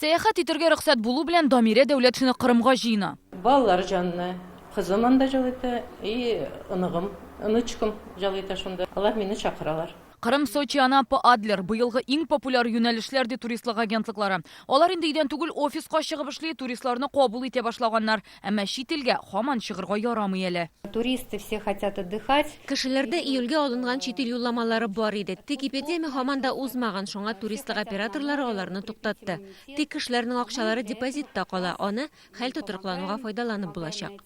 Сәяхәт итәргә рөхсәт булу белән Дамира Дәүләтшина Кырымга җыена. Балалар жанына, кызым анда жалыйта, и ынычкым жалыйта шунда. Алар мине чакыралар. Кырым, Сочи, Анапа, Адлер быелгы иң популяр юнәлешләр ди туристлык агентлыклары. Алар инде идән түгел офиска чыгып эшли, туристларны кабул итә башлаганнар. Әмма чит илгә һаман чыгырга ярамый әле. Туристы все хотят отдыхать. Кешеләрдә июльгә алынган чит ил юлламалары бар иде. Тик эпидемия һаман да узмаган, шуңа туристлык операторлары аларны туктатты. Тик кешеләрнең акчалары депозитта кала, аны хәл тутырыклануга файдаланып булачак.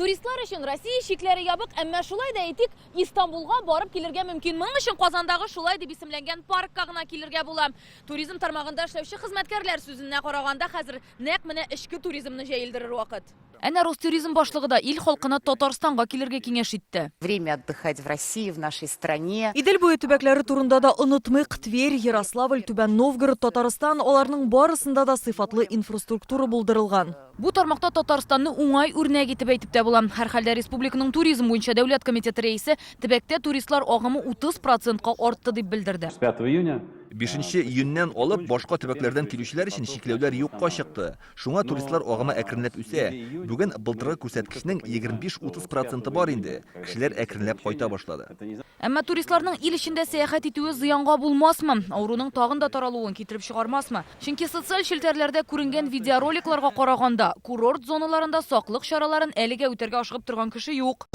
Туристлар өчен Россия шикләре ябык, әмма шулай да әйтик, Истанбулга барып килергә мөмкин. Моның өчен Казандагы шулай дип исемләнгән паркка гына килергә була. Туризм тармагында эшләүче хезмәткәрләр сүзенә караганда, хәзер нәкъ менә эчке туризмны җәелдерер вакыт. Әнә Ростуризм башлыгы да ил халкына Татарстанга килергә киңәш итте. Время отдыхать в России, в нашей стране. Идел буе төбәкләре турында да онытмыйк. Тверь, Ярославль, Түбән Новгород, Татарстан, аларның барысында да сыйфатлы инфраструктура булдырылган. Бу тармакта Татарстанны уңай үрнәк итеп әйтеп тә була. Һәрхәлдә республиканың туризм буенча дәүләт комитеты рәисе төбәктә туристлар агымы 30%-ка артты дип белдерде. 5 июня 5 июньнән алып башка төбәкләрдән килүчеләр өчен чикләүләр юкка чыкты. Шуңа туристлар агымы әкренләп үсә. Бүген былтыргы күрсәткечнең 25-30% бар инде. Кешеләр әкренләп кайта башлады. Әмма туристларның ил эчендә сәяхәт итүе зыянга булмасмы? Ауруның тагын да таралуын китереп чыгармасмы? Чөнки социаль челтәрләрдә күренгән видеороликларга караганда, курорт зоналарында саклык чараларын әлегә үтәргә ашыгып торган кеше юк.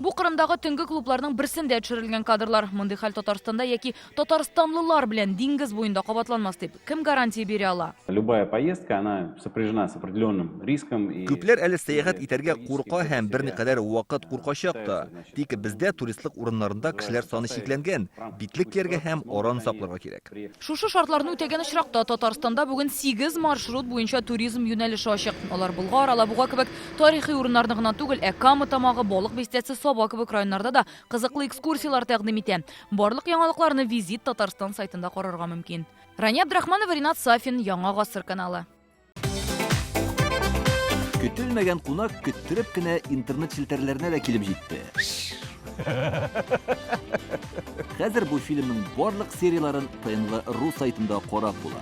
Бу Кырымдагы төнге клубларның берсендә төшерелгән кадрлар. Мондый хәл Татарстанда яки татарстанлылар белән диңгез буенда кабатланмас дип кем гарантия бирә ала? любая поездка, она сопряжена с определенным риском. Күпләр әле сәяхәт итәргә курка һәм берникадәр вакыт куркачак та. Тик бездә туристлык урыннарында кешеләр саны чикләнгән. Битлек кияргә һәм араны сакларга кирәк. Шушы шартларны үтәгән очракта Татарстанда бүген 8 маршрут буенча туризм юнәлеше ачык. Алар Болгар, Алабуга кебек тарихи урыннарны гына түгел, Кама тамагы, Балык бистәсе, Саба кебек районнарда да кызыклы экскурсиялар тәкъдим итә. Барлык яңалыкларны Визит Татарстан сайтында карарга мөмкин. Рания Абдрахманова, Ринат Сафин, Яңа гасыр каналы. Көтелмәгән кунак көттереп кенә интернет челтәрләренә дә килеп җитте. Хәзер бу фильмның барлык серияларын ТНВ.ру сайтында карап була.